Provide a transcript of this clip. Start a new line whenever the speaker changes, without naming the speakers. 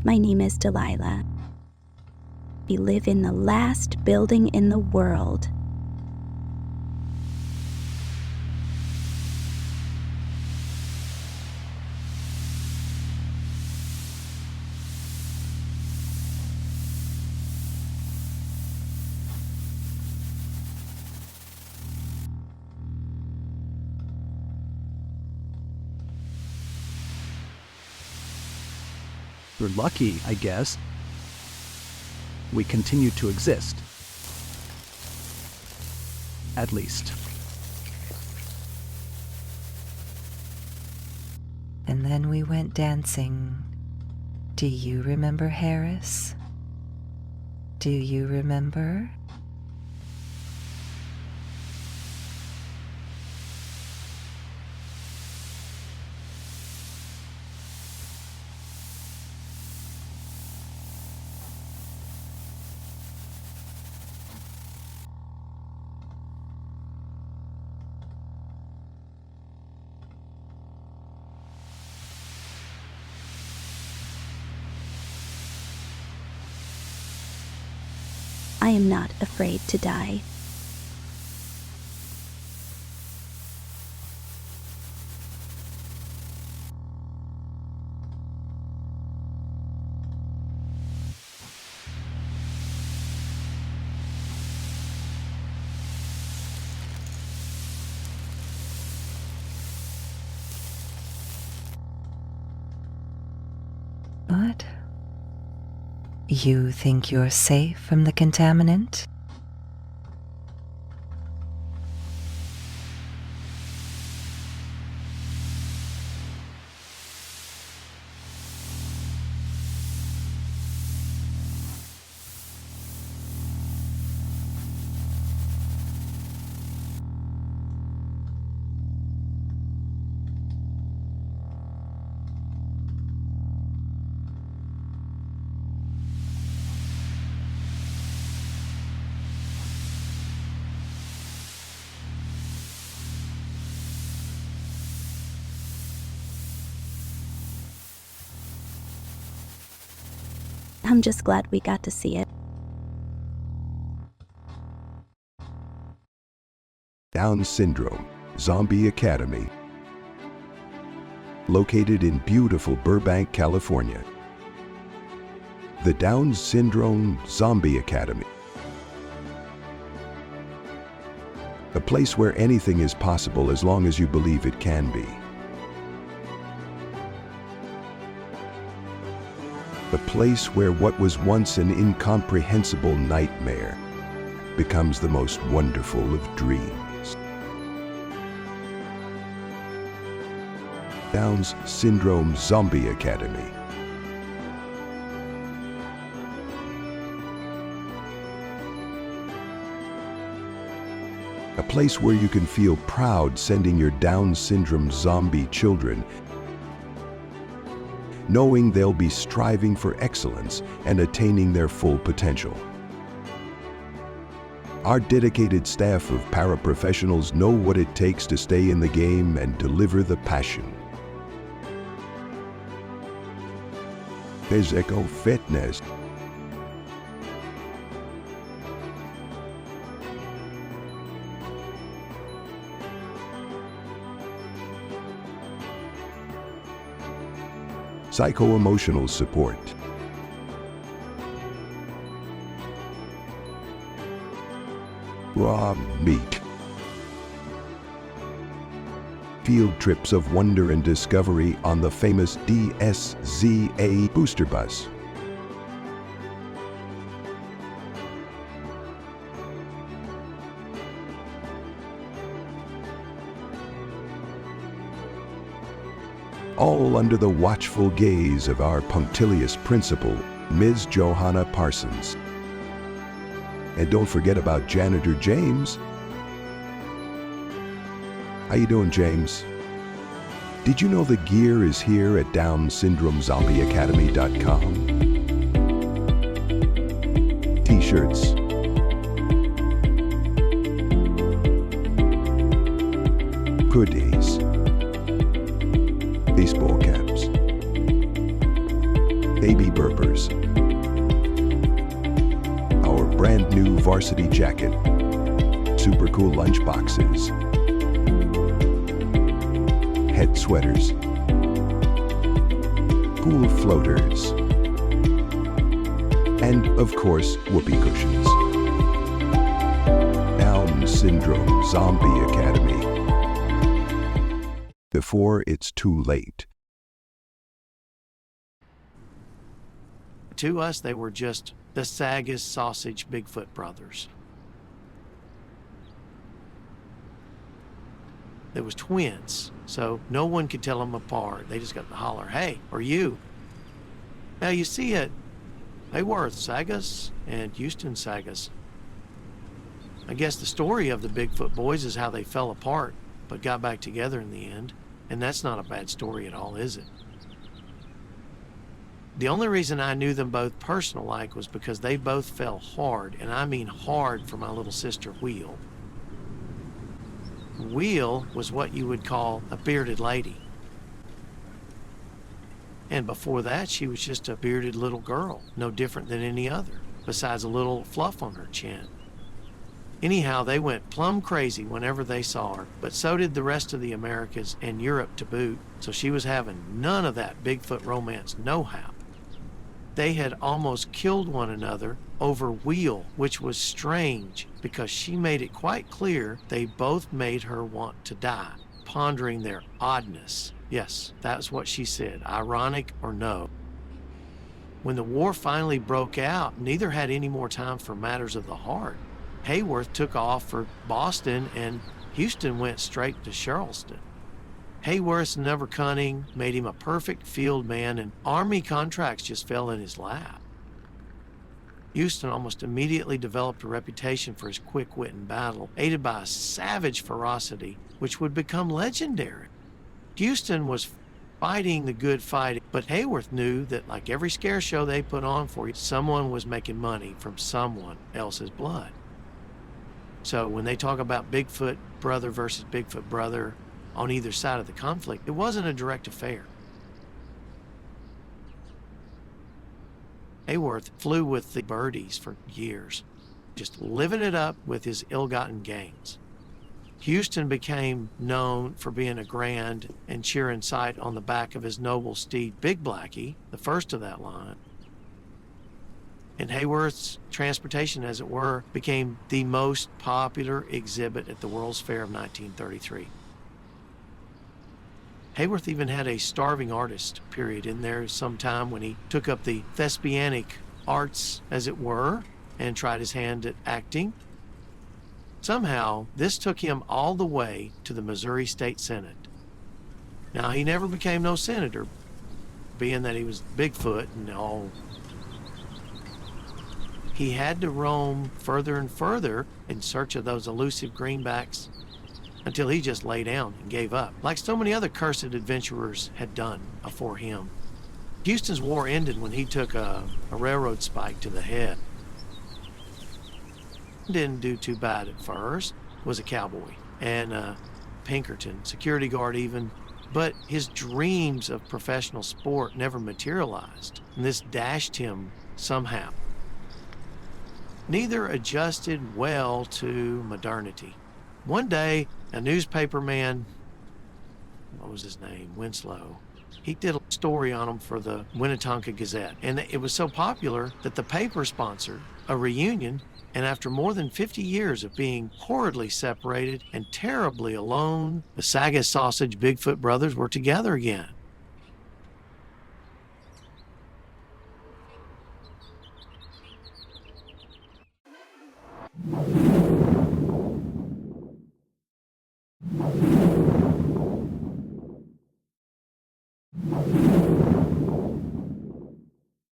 My name is Delilah. We live in the last building in the world.
We're lucky, I guess. We continue to exist. At least.
And then we went dancing. Do you remember, Harris? Do you remember?
I am not afraid to die.
What? You think you're safe from the contaminant?
I'm just glad we got to see it.
Down Syndrome Zombie Academy. Located in beautiful Burbank, California. The Down Syndrome Zombie Academy. A place where anything is possible as long as you believe it can be. The place where what was once an incomprehensible nightmare becomes the most wonderful of dreams. Down Syndrome Zombie Academy. A place where you can feel proud sending your Down syndrome zombie children, knowing they'll be striving for excellence and attaining their full potential. Our dedicated staff of paraprofessionals know what it takes to stay in the game and deliver the passion. Physical fitness, psycho-emotional support, raw meat, field trips of wonder and discovery on the famous DSZA booster bus, all under the watchful gaze of our punctilious principal, Ms. Johanna Parsons. And don't forget about janitor James. How you doing, James? Did you know the gear is here at DownSyndromeZombieAcademy.com? T-shirts, hoodies, baseball caps, baby burpers, our brand new varsity jacket, super cool lunch boxes, head sweaters, pool floaters, and of course, whoopee cushions. Down Syndrome Zombie Academy. Before it's too late.
To us, they were just the Sagas Sausage Bigfoot brothers. They was twins, so no one could tell them apart. They just got to holler, "Hey, are you?" Now you see it. They were Sagas and Houston Sagas. I guess the story of the Bigfoot boys is how they fell apart, but got back together in the end. And that's not a bad story at all, is it? The only reason I knew them both personal-like was because they both fell hard, and I mean hard, for my little sister, Wheel. Wheel was what you would call a bearded lady. And before that, she was just a bearded little girl, no different than any other, besides a little fluff on her chin. Anyhow, they went plumb crazy whenever they saw her, but so did the rest of the Americas and Europe to boot, so she was having none of that Bigfoot romance nohow. They had almost killed one another over Wheel, which was strange because she made it quite clear they both made her want to die, pondering their oddness. Yes, that's what she said, ironic or no. When the war finally broke out, neither had any more time for matters of the heart. Hayworth took off for Boston, and Houston went straight to Charleston. Hayworth's never cunning made him a perfect field man, and Army contracts just fell in his lap. Houston almost immediately developed a reputation for his quick wit in battle, aided by a savage ferocity, which would become legendary. Houston was fighting the good fight, but Hayworth knew that, like every scare show they put on for you, someone was making money from someone else's blood. So when they talk about Bigfoot brother versus Bigfoot brother on either side of the conflict, it wasn't a direct affair. Hayworth flew with the birdies for years, just living it up with his ill-gotten gains. Houston became known for being a grand and cheering sight on the back of his noble steed, Big Blackie, the first of that line. And Hayworth's transportation, as it were, became the most popular exhibit at the World's Fair of 1933. Hayworth even had a starving artist period in there sometime when he took up the thespianic arts, as it were, and tried his hand at acting. Somehow, this took him all the way to the Missouri State Senate. Now, he never became no senator, being that he was Bigfoot and all. He had to roam further and further in search of those elusive greenbacks until he just lay down and gave up, like so many other cursed adventurers had done before him. Houston's war ended when he took a railroad spike to the head. Didn't do too bad at first, was a cowboy, and Pinkerton, security guard even, but his dreams of professional sport never materialized, and this dashed him somehow. Neither adjusted well to modernity. One day, a newspaper man, what was his name, Winslow, he did a story on him for the Winnetonka Gazette, and it was so popular that the paper sponsored a reunion, and after more than 50 years of being horridly separated and terribly alone, the Sagas Sausage Bigfoot brothers were together again.